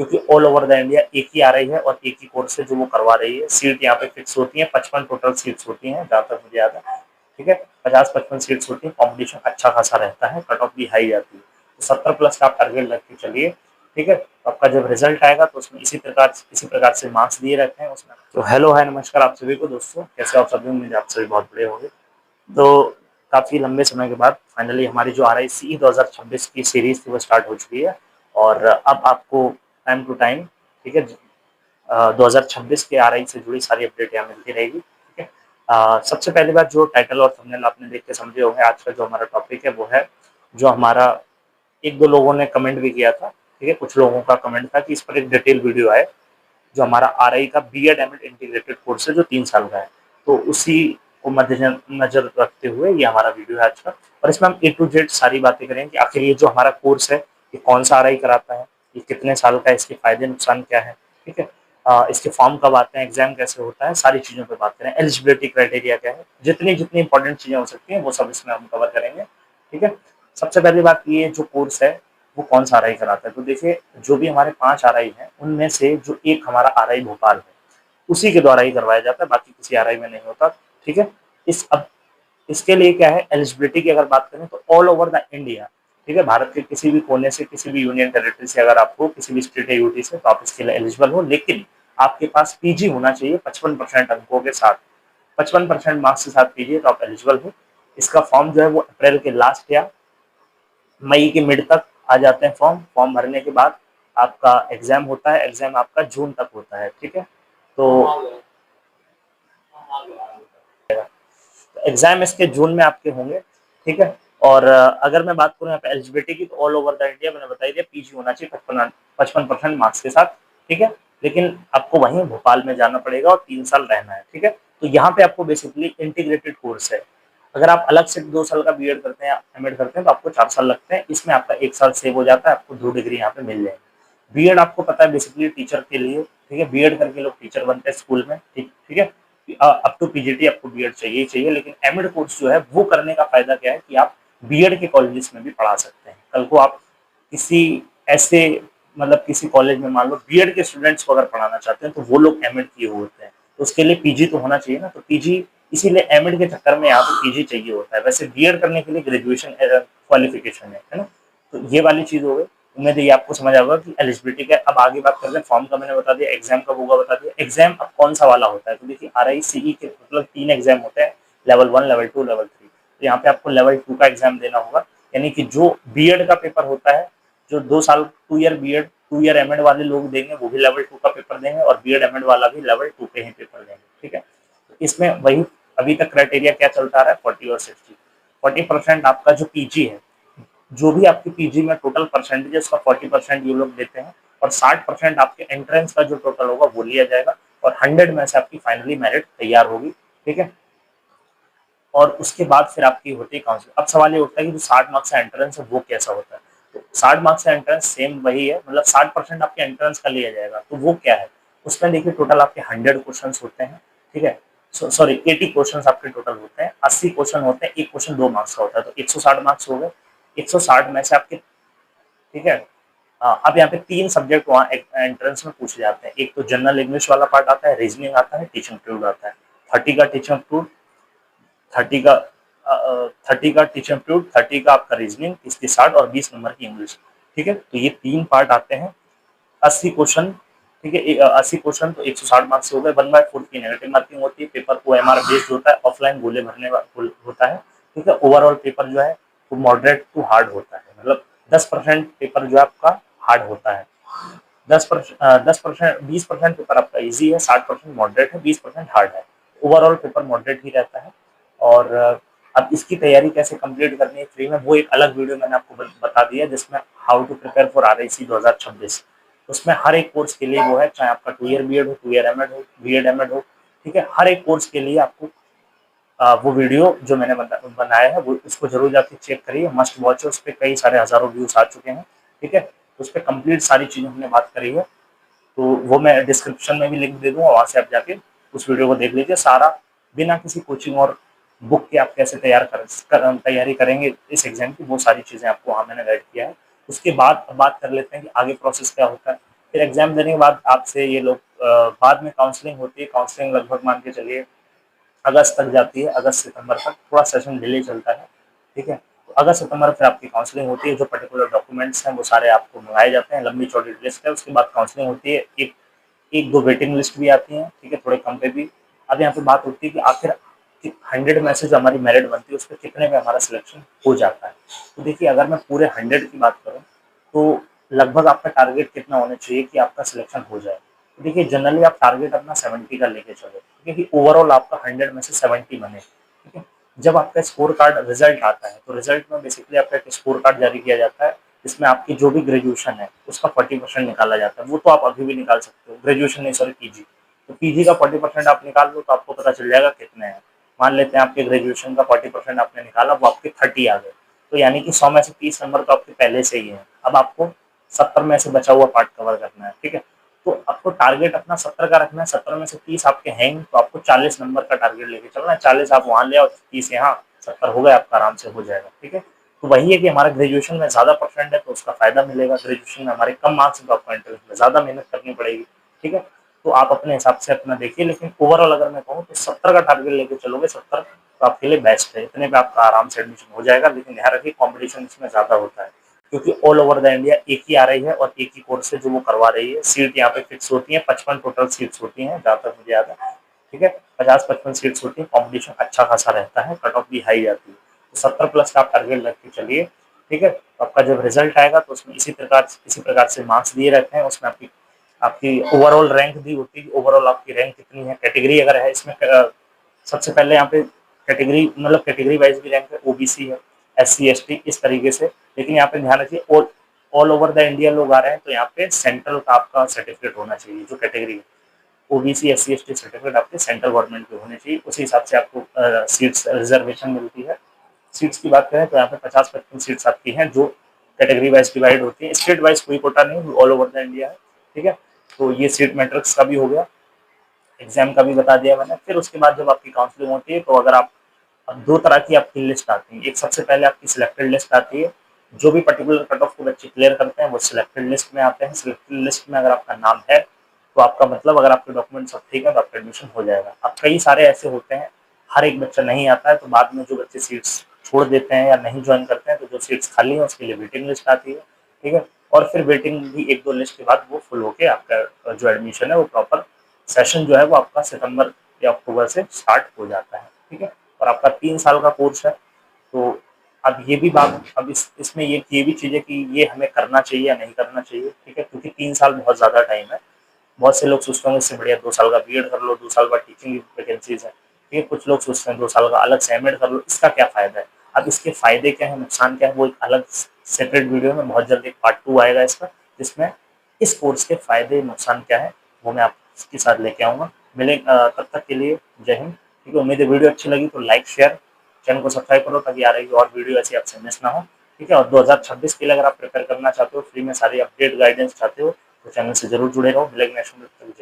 क्योंकि all over the India एक ही आ रही है और एक ही कोर्स है जो वो करवा रही है। सीट यहाँ पे फिक्स होती है, 55 टोटल सीट्स होती हैं जहाँ तक मुझे याद है। ठीक है, 50-55 सीट्स होती है, कॉम्पिटिशन अच्छा खासा रहता है, कट ऑफ भी हाई जाती है। तो 70 प्लस का आप टारगेट रख के चलिए। ठीक है, तो आपका जब रिजल्ट आएगा तो उसमें इसी प्रकार से मार्क्स दिए रहते हैं उसमें। तो हेलो हाय नमस्कार आप सभी को दोस्तों, कैसे आप सभी? उम्मीद आप सभी बहुत बड़े होंगे। तो काफ़ी लंबे समय के बाद फाइनली हमारी जो RICE 2026 की सीरीज थी वो स्टार्ट हो चुकी है। और अब आपको टाइम टू टाइम, ठीक है, 2026 के RI से जुड़ी सारी अपडेट यहाँ मिलती रहेगी। ठीक है, सबसे पहली बात, जो टाइटल और थंबनेल आपने देख के समझे होंगे, आज का जो हमारा टॉपिक है वो है, जो हमारा एक दो लोगों ने कमेंट भी किया था। ठीक है, कुछ लोगों का कमेंट था कि इस पर एक डिटेल वीडियो आए, जो हमारा RI का BEd MAd इंटीग्रेटेड कोर्स है जो 3 साल का है। तो उसी को मद्देनजर रखते हुए ये हमारा वीडियो है आज का। और इसमें हम A to Z सारी बातें करेंगे कि आखिर ये जो हमारा कोर्स है ये कौन सा RI कराता है, ये कितने साल का है, इसके फायदे नुकसान क्या है। ठीक है, इसके फॉर्म कब आते हैं, एग्जाम कैसे होता है, सारी चीज़ों पे बात करें। एलिजिबिलिटी क्राइटेरिया क्या है, जितनी जितनी इंपॉर्टेंट चीज़ें हो सकती हैं वो सब इसमें हम कवर करेंगे। ठीक है, सबसे पहली बात, ये जो कोर्स है वो कौन सा RI कराता है। तो देखिए, जो भी हमारे 5 RI हैं उनमें से जो एक हमारा RI भोपाल है उसी के द्वारा ही करवाया जाता है, बाकी किसी RI में नहीं होता। ठीक है, अब इसके लिए क्या है, एलिजिबिलिटी की अगर बात करें तो ऑल ओवर द इंडिया, ठीक है, भारत के किसी भी कोने से, किसी भी यूनियन टेरिटरी से अगर आपको, किसी भी स्टेट या यूटी से, तो आप इसके लिए एलिजिबल हो। लेकिन आपके पास PG होना चाहिए 55% अंकों के साथ, 55% मार्क्स के साथ PG है तो आप एलिजिबल हो। इसका फॉर्म जो है वो अप्रैल के लास्ट या मई के मिड तक आ जाते हैं। फॉर्म भरने के बाद आपका एग्जाम होता है, एग्जाम आपका जून तक होता है। ठीक है, तो एग्जाम इसके जून में आपके होंगे। ठीक है, और अगर मैं बात करूँ यहाँ पे एलिजिबिलिटी की, तो ऑल ओवर द इंडिया मैंने बताई दिया, PG होना चाहिए 55% मार्क्स के साथ। ठीक है, लेकिन आपको वहीं भोपाल में जाना पड़ेगा और 3 साल रहना है। ठीक है, तो यहाँ पे आपको बेसिकली इंटीग्रेटेड कोर्स है। अगर आप अलग से 2 साल का BEd करते हैं या MAd करते हैं तो आपको 4 साल लगते हैं। इसमें आपका 1 साल सेव हो जाता है, आपको 2 डिग्री यहाँ पे मिल जाएगी। BEd आपको पता है बेसिकली टीचर के लिए। ठीक है, BEd करके लोग टीचर बनते हैं स्कूल में। ठीक है, अप टू PGT आपको BEd चाहिए ही चाहिए। लेकिन MAd कोर्स जो है वो करने का फायदा क्या है कि आप BEd के कॉलेजेस में भी पढ़ा सकते हैं। कल को आप किसी ऐसे, मतलब किसी कॉलेज में मान लो BEd के स्टूडेंट्स को अगर पढ़ाना चाहते हैं तो वो लोग MAd किए होते हैं, तो उसके लिए PG तो होना चाहिए ना। तो PG, इसीलिए MAd के चक्कर में यहाँ पे PG चाहिए होता है। वैसे BEd करने के लिए ग्रेजुएशन क्वालिफिकेशन है ना। तो ये वाली चीज हो गई। उम्मीद है ये आपको समझ आएगा कि एलिजिबिलिटी क्या है। अब आगे बात करते हैं फॉर्म का, मैंने बता दिया, एग्जाम कब होगा बता दिया। एग्जाम अब कौन सा वाला होता है, तो देखिए RICE के मतलब 3 एग्जाम होते हैं, लेवल 1, लेवल 2, लेवल 3। तो यहाँ पे आपको लेवल 2 का एग्जाम देना होगा, यानी कि जो BEd का पेपर होता है, जो 2 साल 2 ईयर BEd 2 ईयर MAd वाले लोग देंगे वो भी लेवल 2 का पेपर देंगे, और BEd MAd वाला भी लेवल 2 पे ही पेपर देंगे। ठीक है, तो इसमें वही अभी तक क्राइटेरिया क्या चलता रहा है, 40 और 60। 40% आपका जो PG है, जो भी आपकी PG में टोटल परसेंटेज है उसका 40% ये लोग देते हैं, और 60% आपके एंट्रेंस का जो टोटल होगा वो लिया जाएगा, और 100 में से आपकी फाइनली मेरिट तैयार होगी। ठीक है, और उसके बाद फिर आपकी होती है काउंसलिंग। अब सवाल ये उठता है कि जो 60 मार्क्स का एंट्रेंस है वो कैसा होता है। तो 60 मार्क्स का एंट्रेंस सेम वही है, मतलब 60% आपके एंट्रेंस का लिया जाएगा। तो वो क्या है, उसमें देखिए टोटल आपके 100 क्वेश्चन होते हैं। ठीक है, सॉरी 80 क्वेश्चन आपके टोटल होते हैं, 80 क्वेश्चन होते हैं, एक क्वेश्चन 2 मार्क्स का होता है, तो 160 मार्क्स हो गए। 160 में से आपके, ठीक है, अब यहाँ पे 3 सब्जेक्ट वहाँ एंट्रेंस में पूछे जाते हैं। एक तो जनरल इंग्लिश वाला पार्ट आता है, रीजनिंग आता है, टीचिंग एप्टीट्यूड आता है। 30 का टीचिंग एप्टीट्यूड, 30 का 30 का टीचिंग एप्टीट्यूड, 30 का आपका रीजनिंग, इसके 60 और 20 नंबर की इंग्लिश। ठीक है, तो ये 3 पार्ट आते हैं, 80 क्वेश्चन। ठीक है, 80 क्वेश्चन तो 160 मार्क्स से हो गए। 1/4 की नेगेटिव मार्किंग होती है, पेपर OMR बेस्ड होता है, ऑफलाइन गोले भरने होता है। ठीक है, ओवरऑल पेपर जो है वो मॉडरेट टू हार्ड होता है, मतलब 10% पेपर जो है आपका हार्ड होता है। 20% पेपर आपका इजी है, 60% मॉडरेट है, 20% हार्ड है। ओवरऑल पेपर मॉडरेट ही रहता है। और अब इसकी तैयारी कैसे कंप्लीट करनी है फ्री में, वो एक अलग वीडियो मैंने आपको बता दिया, जिसमें how to prepare for RICE 2026। उसमें हर एक कोर्स के लिए वो है, चाहे आपका 2 ईयर BEd हो, 2 ईयर MAd हो, BEd MAd हो। ठीक है, हर एक कोर्स के लिए आपको वो वीडियो जो मैंने बनाया है वो उसको जरूर जाके चेक करिए, मस्ट वॉच है। उस पर कई सारे हजारों व्यूज आ चुके हैं। ठीक है, उस पर कंप्लीट सारी चीजें हमने बात करी है, तो वो मैं डिस्क्रिप्शन में भी लिंक दे दूंगा, वहां से आप जाके उस वीडियो को देख लीजिए सारा। बिना किसी कोचिंग और बुक के आप कैसे तैयारी करेंगे इस एग्जाम की, वो सारी चीजें आपको वहाँ मैंने गाइड किया है। उसके बाद बात कर लेते हैं कि आगे प्रोसेस क्या होता है। फिर एग्जाम देने के बाद आपसे ये लोग बाद में काउंसलिंग होती है। काउंसलिंग लगभग मान के चलिए अगस्त तक जाती है, अगस्त सितंबर तक, थोड़ा सेशन डिले चलता है, ठीक है। तो अगस्त सितंबर फिर आपकी काउंसलिंग होती है, जो पर्टिकुलर डॉक्यूमेंट्स हैं वो सारे आपको मंगाए जाते हैं, लंबी चौड़ी लिस्ट है, उसके बाद काउंसलिंग होती है, एक एक दो वेटिंग लिस्ट भी आती है, ठीक है, थोड़े कम पे भी। अब यहाँ पे बात होती है कि आखिर 100 में से जो हमारी मेरिट बनती है उसमें कितने में हमारा सिलेक्शन हो जाता है। तो देखिए अगर मैं पूरे 100 की बात करूँ तो लगभग आपका टारगेट कितना होना चाहिए कि आपका सिलेक्शन हो जाए। तो देखिए जनरली आप टारगेट अपना 70 का लेके चलो, ठीक है, कि ओवरऑल आपका 100 में से 70 बने, ठीक है। जब आपका स्कोर कार्ड रिजल्ट आता है तो रिजल्ट में बेसिकली आपका एक स्कोर कार्ड जारी किया जाता है, जिसमें आपकी जो भी ग्रेजुएशन है उसका 40% निकाला जाता है। वो तो आप अभी भी निकाल सकते हो, ग्रेजुएशन नहीं सॉरी पीजी। तो पीजी का 40% आप निकाल लो तो आपको पता चल जाएगा कितने हैं। मान लेते हैं आपके ग्रेजुएशन का 40% आपने निकाला, वो आपके 30 आ गए, तो यानी कि 100 में से 30 नंबर तो आपके पहले से ही है। अब आपको 70 में से बचा हुआ पार्ट कवर करना है, ठीक है। तो आपको टारगेट अपना 70 का रखना है, 70 में से 30 आपके हैं, तो आपको 40 नंबर का टारगेट लेके चलना है। 40 आप वहां ले आओ, 30 यहाँ, 70 हो गए, आपका आराम से हो जाएगा, ठीक है। तो वही है कि हमारा ग्रेजुएशन में ज्यादा परसेंट है तो उसका फायदा मिलेगा, ग्रेजुएशन में हमारे कम मार्क्स है तो आपको इंटरेस्ट में ज्यादा मेहनत करनी पड़ेगी, ठीक है। तो आप अपने हिसाब से अपना देखिए, लेकिन ओवरऑल अगर मैं कहूँ तो 70 का टारगेट लेके चलोगे, 70 तो आपके लिए बेस्ट है, इतने पे आपका आराम से एडमिशन हो जाएगा। लेकिन ध्यान रखिए कॉम्पिटिशन इसमें ज्यादा होता है, क्योंकि ऑल ओवर द इंडिया एक ही आ रही है और एक ही कोर्स है जो वो करवा रही है। सीट यहाँ पे फिक्स होती है, 55 टोटल सीट्स होती हैं जहाँ तक मुझे याद है, ठीक है। 50-55 सीट्स होती है, कॉम्पिटिशन अच्छा खासा रहता है, कट ऑफ भी हाई जाती है। तो 70 प्लस का आप टारगेट रख के चलिए, ठीक है। तो आपका जब रिजल्ट आएगा तो उसमें इसी प्रकार से मार्क्स दिए रहते हैं, उसमें आपकी आपकी ओवरऑल रैंक दी होती है, ओवरऑल आपकी रैंक कितनी है, कैटेगरी अगर है इसमें सबसे पहले यहाँ पे कैटेगरी मतलब कैटेगरी वाइज भी रैंक है, ओबीसी है, एससी एसटी, इस तरीके से। लेकिन यहाँ पे ध्यान रखिए ऑल ओवर द इंडिया लोग आ रहे हैं तो यहाँ पे सेंट्रल का आपका सर्टिफिकेट होना चाहिए, जो कैटेगरी है ओबीसी एससी एसटी सर्टिफिकेट आपके सेंट्रल गवर्नमेंट के होने चाहिए, उसी हिसाब से आपको सीट्स रिजर्वेशन मिलती है। सीट्स की बात करें तो यहाँ पे 50-55 सीट्स आपकी हैं जो कैटेगरी वाइज डिवाइड होती है, स्टेट वाइज कोई कोटा नहीं, ऑल ओवर द इंडिया है, ठीक है। तो ये सीट मैट्रिक्स का भी हो गया, एग्जाम का भी बता दिया मैंने। फिर उसके बाद जब आपकी काउंसलिंग होती है तो अगर आप अब दो तरह की आपकी लिस्ट आती है, एक सबसे पहले आपकी सिलेक्टेड लिस्ट आती है, जो भी पर्टिकुलर कट ऑफ को बच्चे क्लियर करते हैं वो सिलेक्टेड लिस्ट में आते हैं। सिलेक्टेड लिस्ट में अगर आपका नाम है तो आपका मतलब अगर आपके डॉक्यूमेंट सब ठीक है तो आपका एडमिशन हो जाएगा। अब कई सारे ऐसे होते हैं, हर एक बच्चा नहीं आता है, तो बाद में जो बच्चे सीट्स छोड़ देते हैं या नहीं ज्वाइन करते हैं तो जो सीट्स खाली हैं उसके लिए वेटिंग लिस्ट आती है, ठीक है। और फिर वेटिंग भी एक दो लिस्ट के बाद वो फुल होके आपका जो एडमिशन है वो प्रॉपर सेशन जो है वो आपका सितंबर या अक्टूबर से स्टार्ट हो जाता है, ठीक है। और आपका 3 साल का कोर्स है। तो अब ये भी बात, अब इसमें ये भी चीज़ है कि ये हमें करना चाहिए या नहीं करना चाहिए, ठीक है, क्योंकि 3 साल बहुत ज़्यादा टाइम है। बहुत से लोग सोचते होंगे इससे बढ़िया 2 साल का बीएड कर लो, 2 साल बाद टीचिंग वैकेंसीज है, ठीक है। कुछ लोग सोचते हैं 2 साल का अलग से एमएड कर लो, इसका क्या फायदा है। अब इसके फायदे क्या है, नुकसान क्या है, वो एक अलग सेपरेट वीडियो में बहुत जल्दी पार्ट 2 आएगा इसका, जिसमें इस कोर्स के फायदे नुकसान क्या है वो मैं आपके साथ लेके आऊँगा। मिले तब तक के लिए जय हिंद, ठीक है। उम्मीद है वीडियो अच्छी लगी तो लाइक शेयर, चैनल को सब्सक्राइब करो ताकि आ रही और वीडियो ऐसी आपसे मिस ना हो, ठीक है। और 2026 के लिए अगर आप प्रिपेयर करना चाहते हो, फ्री में सारी अपडेट गाइडेंस चाहते हो तो चैनल से जरूर जुड़े रहो। मिलेंगे नेक्स्ट वीडियो।